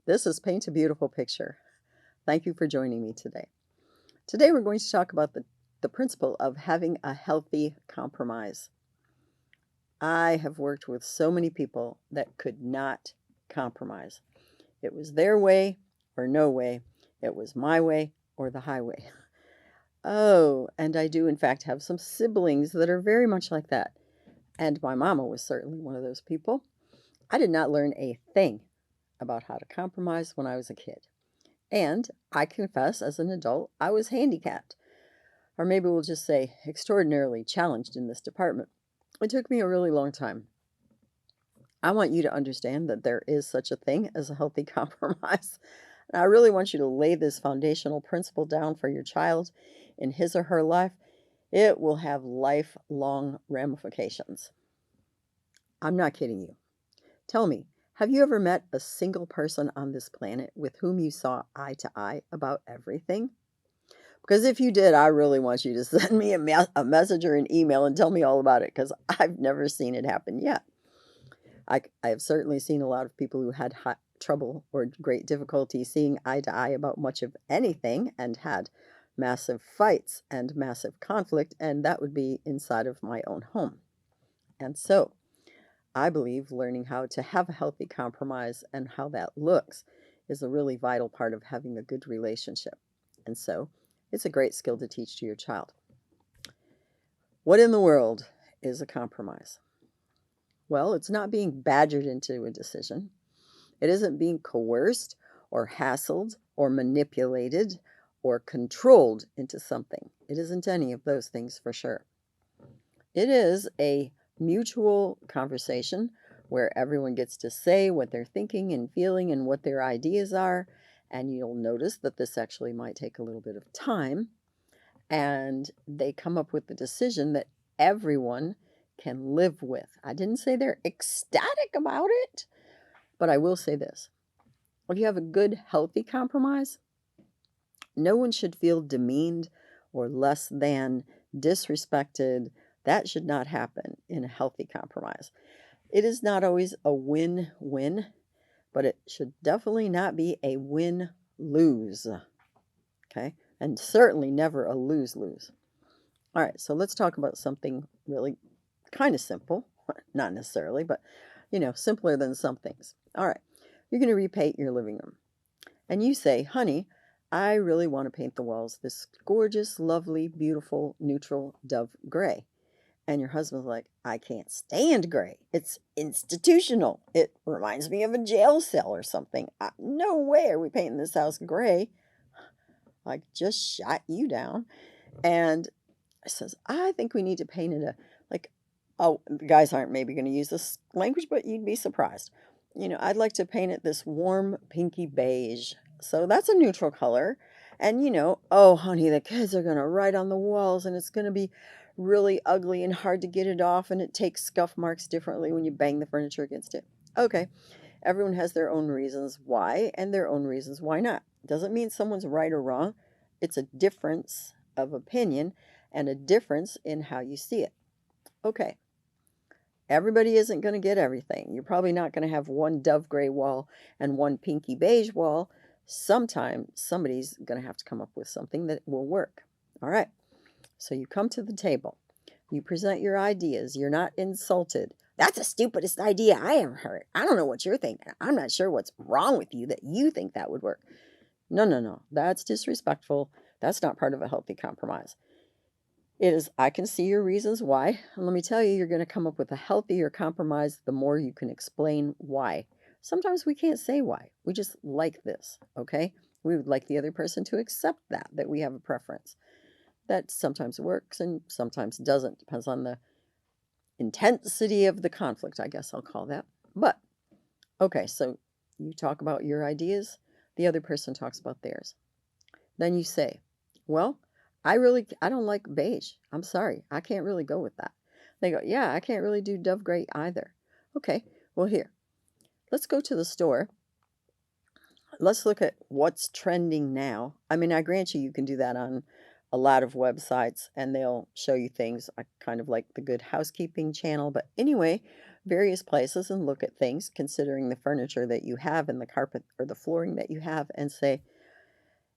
This is Paint a Beautiful Picture. Thank you for joining me today. Today we're going to talk about the principle of having a healthy compromise. I have worked with so many people that could not compromise. It was their way or no way. It was my way or the highway. Oh, and I do in fact have some siblings that are very much like that. And my mama was certainly one of those people. I did not learn a thing about how to compromise when I was a kid. And I confess, as an adult, I was handicapped, or maybe we'll just say extraordinarily challenged in this department. It took me a really long time. I want you to understand that there is such a thing as a healthy compromise. And I really want you to lay this foundational principle down for your child in his or her life. It will have lifelong ramifications. I'm not kidding you. Tell me, have you ever met a single person on this planet with whom you saw eye to eye about everything? Because if you did, I really want you to send me a message or an email and tell me all about it, because I've never seen it happen yet. I have certainly seen a lot of people who had trouble or great difficulty seeing eye to eye about much of anything and had massive fights and massive conflict, and that would be inside of my own home. And so I believe learning how to have a healthy compromise and how that looks is a really vital part of having a good relationship. And so it's a great skill to teach to your child. What in the world is a compromise? Well, it's not being badgered into a decision. It isn't being coerced or hassled or manipulated or controlled into something. It isn't any of those things for sure. It is a mutual conversation where everyone gets to say what they're thinking and feeling and what their ideas are. And you'll notice that this actually might take a little bit of time. And they come up with the decision that everyone can live with. I didn't say they're ecstatic about it, but I will say this. If you have a good, healthy compromise, no one should feel demeaned or less than, disrespected. That should not happen in a healthy compromise. It is not always a win-win, but it should definitely not be a win-lose. Okay? And certainly never a lose-lose. All right, so let's talk about something really kind of simple. Not necessarily, but, simpler than some things. All right, you're going to repaint your living room. And you say, honey, I really want to paint the walls this gorgeous, lovely, beautiful, neutral dove gray. And your husband's like, I can't stand gray. It's institutional. It reminds me of a jail cell or something. No way are we painting this house gray. I just shot you down. And I says, I think we need to paint it the guys aren't maybe going to use this language, but you'd be surprised. I'd like to paint it this warm pinky beige. So that's a neutral color. And oh honey, the kids are going to write on the walls and it's going to be really ugly and hard to get it off, and it takes scuff marks differently when you bang the furniture against it. Okay, everyone has their own reasons why and their own reasons why not. Doesn't mean someone's right or wrong. It's a difference of opinion and a difference in how you see it. Okay, everybody isn't going to get everything. You're probably not going to have one dove gray wall and one pinky beige wall. Sometime somebody's going to have to come up with something that will work. All right. So you come to the table, you present your ideas, you're not insulted. That's the stupidest idea I ever heard. I don't know what you're thinking. I'm not sure what's wrong with you that you think that would work. No. That's disrespectful. That's not part of a healthy compromise. It is, I can see your reasons why. And let me tell you, you're going to come up with a healthier compromise the more you can explain why. Sometimes we can't say why. We just like this, okay? We would like the other person to accept that we have a preference. That sometimes works and sometimes doesn't. Depends on the intensity of the conflict, I guess I'll call that. But, okay, so you talk about your ideas, the other person talks about theirs. Then you say, well, I don't like beige. I'm sorry, I can't really go with that. They go, yeah, I can't really do dove gray either. Okay, well here, let's go to the store. Let's look at what's trending now. I mean, I grant you can do that on a lot of websites and they'll show you things. I kind of like the Good Housekeeping channel, but anyway, various places and look at things, considering the furniture that you have and the carpet or the flooring that you have, and say,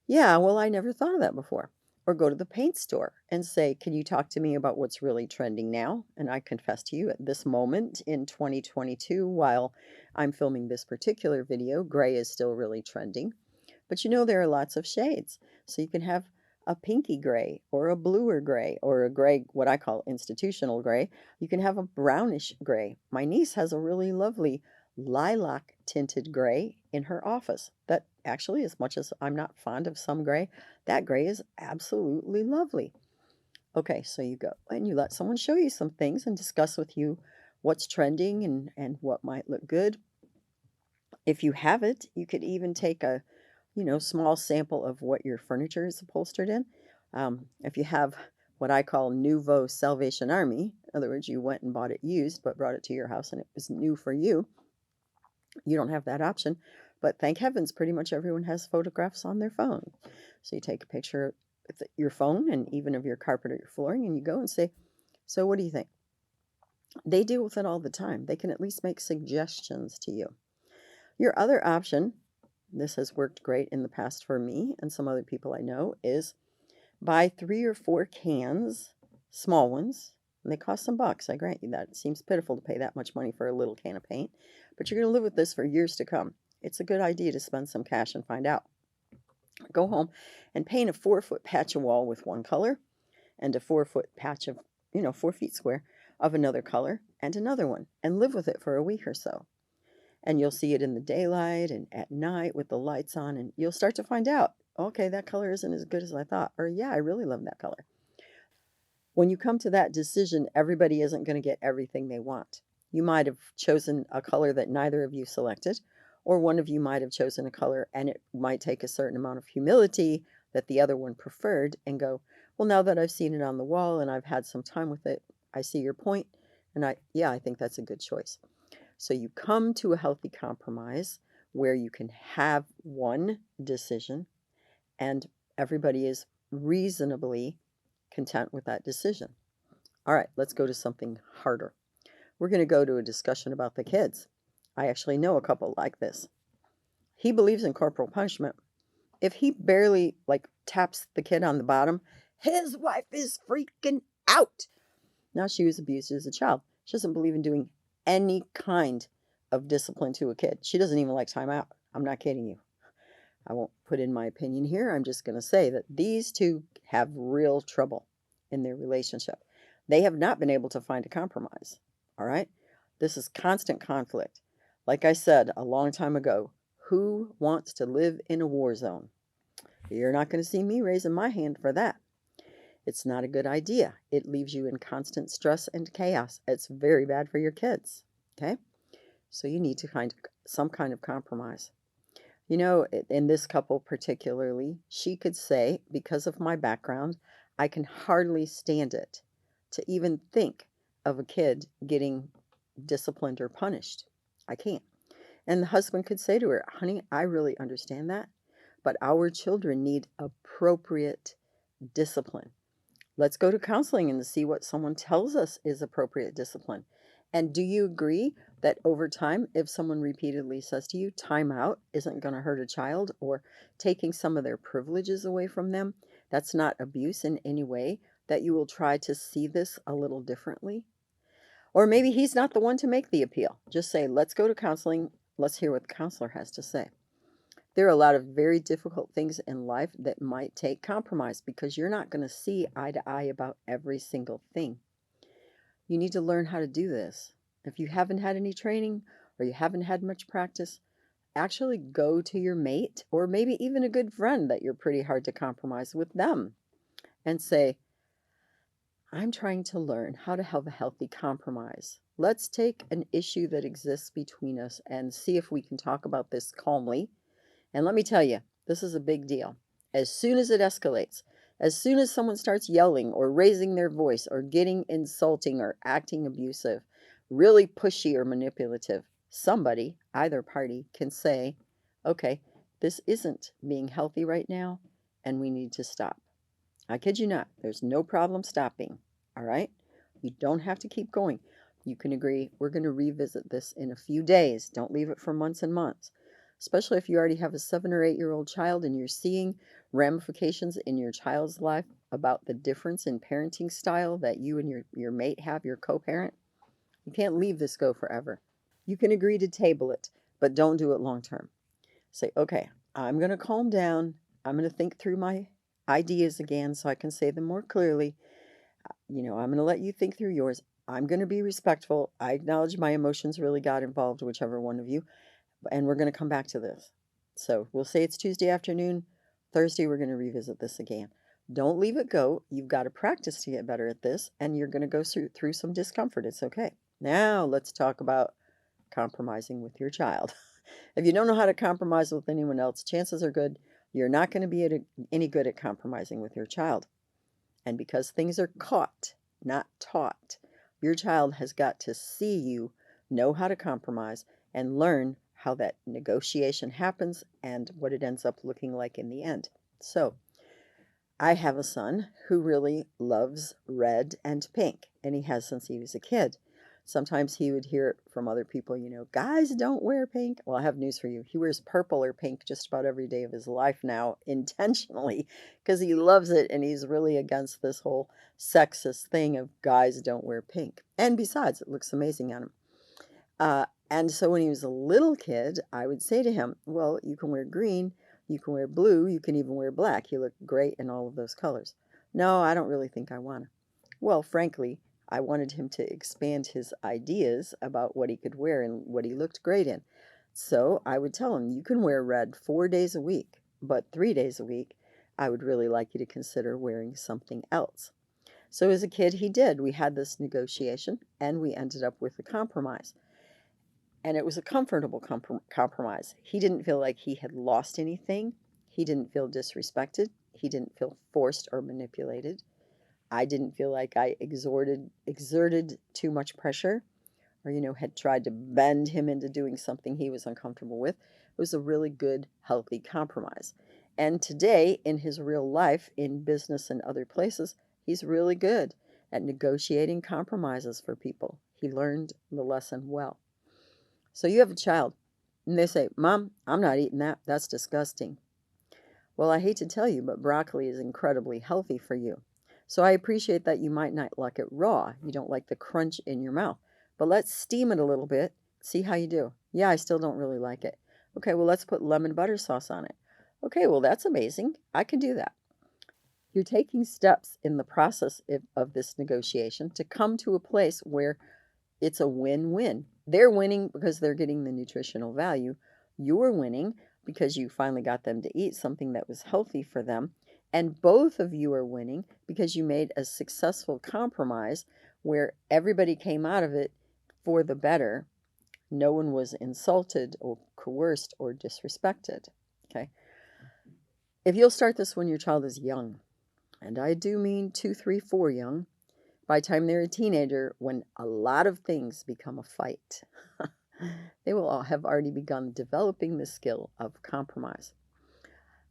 yeah, well, I never thought of that before. Or go to the paint store and say, can you talk to me about what's really trending now? And I confess to you, at this moment in 2022, while I'm filming this particular video, gray is still really trending. But you know, there are lots of shades. So you can have a pinky gray or a bluer gray or a gray, what I call institutional gray. You can have a brownish gray. My niece has a really lovely lilac tinted gray in her office that actually, as much as I'm not fond of some gray, that gray is absolutely lovely. Okay, so you go and you let someone show you some things and discuss with you what's trending and what might look good. If you have it, you could even take a small sample of what your furniture is upholstered in. If you have what I call Nouveau Salvation Army, in other words, you went and bought it used but brought it to your house and it was new for you, you don't have that option. But thank heavens, pretty much everyone has photographs on their phone. So you take a picture with your phone and even of your carpet or your flooring, and you go and say, so what do you think? They deal with it all the time. They can at least make suggestions to you. Your other option, this has worked great in the past for me and some other people I know, is buy 3 or 4 cans, small ones, and they cost some bucks, I grant you that. It seems pitiful to pay that much money for a little can of paint, but you're going to live with this for years to come. It's a good idea to spend some cash and find out. Go home and paint a 4-foot patch of wall with one color and a 4-foot patch of, 4 feet square of another color and another one, and live with it for a week or so. And you'll see it in the daylight and at night with the lights on, and you'll start to find out, okay, that color isn't as good as I thought, or yeah, I really love that color. When you come to that decision, everybody isn't going to get everything they want. You might have chosen a color that neither of you selected, or one of you might have chosen a color and it might take a certain amount of humility that the other one preferred and go, well, now that I've seen it on the wall and I've had some time with it, I see your point, and I think that's a good choice. So you come to a healthy compromise where you can have one decision and everybody is reasonably content with that decision. All right, let's go to something harder. We're going to go to a discussion about the kids. I actually know a couple like this. He believes in corporal punishment. If he barely taps the kid on the bottom, his wife is freaking out. Now, she was abused as a child. She doesn't believe in doing any kind of discipline to a kid. She doesn't even like timeout. I'm not kidding you. I won't put in my opinion here. I'm just going to say that these two have real trouble in their relationship. They have not been able to find a compromise. All right? This is constant conflict. Like I said a long time ago, who wants to live in a war zone? You're not going to see me raising my hand for that. It's not a good idea. It leaves you in constant stress and chaos. It's very bad for your kids. Okay? So you need to find some kind of compromise. In this couple particularly, she could say, because of my background, I can hardly stand it to even think of a kid getting disciplined or punished. I can't. And the husband could say to her, honey, I really understand that, but our children need appropriate discipline. Let's go to counseling and see what someone tells us is appropriate discipline. And do you agree that over time, if someone repeatedly says to you, time out isn't going to hurt a child, or taking some of their privileges away from them, that's not abuse in any way, that you will try to see this a little differently? Or maybe he's not the one to make the appeal. Just say, let's go to counseling. Let's hear what the counselor has to say. There are a lot of very difficult things in life that might take compromise because you're not going to see eye to eye about every single thing. You need to learn how to do this. If you haven't had any training or you haven't had much practice, actually go to your mate or maybe even a good friend that you're pretty hard to compromise with them and say, I'm trying to learn how to have a healthy compromise. Let's take an issue that exists between us and see if we can talk about this calmly. And let me tell you, this is a big deal. As soon as it escalates, as soon as someone starts yelling or raising their voice or getting insulting or acting abusive, really pushy or manipulative, somebody, either party, can say, okay, this isn't being healthy right now, and we need to stop. I kid you not, there's no problem stopping, all right? You don't have to keep going. You can agree, we're going to revisit this in a few days. Don't leave it for months and months, especially if you already have a 7 or 8-year-old child and you're seeing ramifications in your child's life about the difference in parenting style that you and your mate have, your co-parent. You can't leave this go forever. You can agree to table it, but don't do it long term. Say, okay, I'm going to calm down. I'm going to think through my ideas again so I can say them more clearly. I'm going to let you think through yours. I'm going to be respectful. I acknowledge my emotions really got involved, whichever one of you, and we're going to come back to this. So we'll say it's Tuesday afternoon. Thursday, we're going to revisit this again. Don't leave it go. You've got to practice to get better at this, and you're going to go through some discomfort. It's okay. Now let's talk about compromising with your child. If you don't know how to compromise with anyone else, chances are good you're not going to be any good at compromising with your child. And because things are caught, not taught, your child has got to see you know how to compromise and learn how that negotiation happens and what it ends up looking like in the end. So, I have a son who really loves red and pink, and he has since he was a kid. Sometimes he would hear it from other people, guys don't wear pink. Well, I have news for you. He wears purple or pink just about every day of his life now, intentionally, because he loves it and he's really against this whole sexist thing of guys don't wear pink. And besides, it looks amazing on him. And so when he was a little kid, I would say to him, well, you can wear green, you can wear blue, you can even wear black. You look great in all of those colors. No, I don't really think I want to. Well, frankly, I wanted him to expand his ideas about what he could wear and what he looked great in. So I would tell him, you can wear red 4 days a week, but 3 days a week, I would really like you to consider wearing something else. So as a kid, he did. We had this negotiation and we ended up with a compromise. And it was a comfortable compromise. He didn't feel like he had lost anything. He didn't feel disrespected. He didn't feel forced or manipulated. I didn't feel like I exerted too much pressure or, had tried to bend him into doing something he was uncomfortable with. It was a really good, healthy compromise. And today, in his real life, in business and other places, he's really good at negotiating compromises for people. He learned the lesson well. So you have a child, and they say, Mom, I'm not eating that. That's disgusting. Well, I hate to tell you, but broccoli is incredibly healthy for you. So I appreciate that you might not like it raw. You don't like the crunch in your mouth. But let's steam it a little bit, see how you do. Yeah, I still don't really like it. Okay, well, let's put lemon butter sauce on it. Okay, well, that's amazing. I can do that. You're taking steps in the process of this negotiation to come to a place where it's a win-win. They're winning because they're getting the nutritional value. You're winning because you finally got them to eat something that was healthy for them. And both of you are winning because you made a successful compromise where everybody came out of it for the better. No one was insulted or coerced or disrespected. Okay. If you'll start this when your child is young, and I do mean 2, 3, 4 young, by the time they're a teenager, when a lot of things become a fight, they will all have already begun developing the skill of compromise.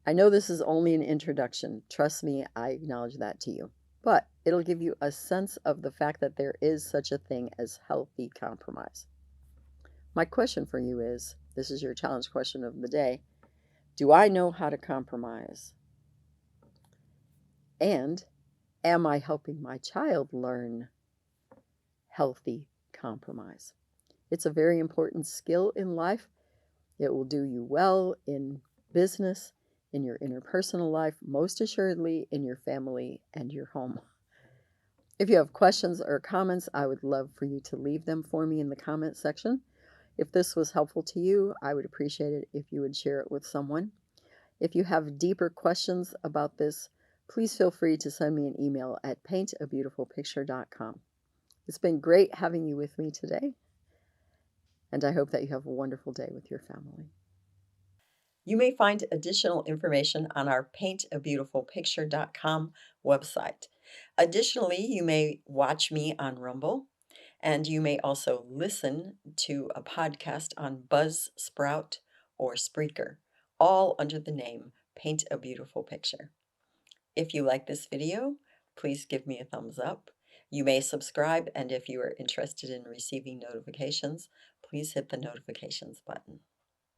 I know this is only an introduction. Trust me, I acknowledge that to you. But it'll give you a sense of the fact that there is such a thing as healthy compromise. My question for you is, this is your challenge question of the day, do I know how to compromise? And am I helping my child learn healthy compromise? It's a very important skill in life. It will do you well in business, in your interpersonal life, most assuredly in your family and your home. If you have questions or comments, I would love for you to leave them for me in the comment section. If this was helpful to you, I would appreciate it if you would share it with someone. If you have deeper questions about this, please feel free to send me an email at paintabeautifulpicture.com. It's been great having you with me today, and I hope that you have a wonderful day with your family. You may find additional information on our paintabeautifulpicture.com. website. Additionally, you may watch me on Rumble, and you may also listen to a podcast on Buzzsprout or Spreaker, all under the name Paint a Beautiful Picture. If you like this video, please give me a thumbs up. You may subscribe, and if you are interested in receiving notifications, please hit the notifications button.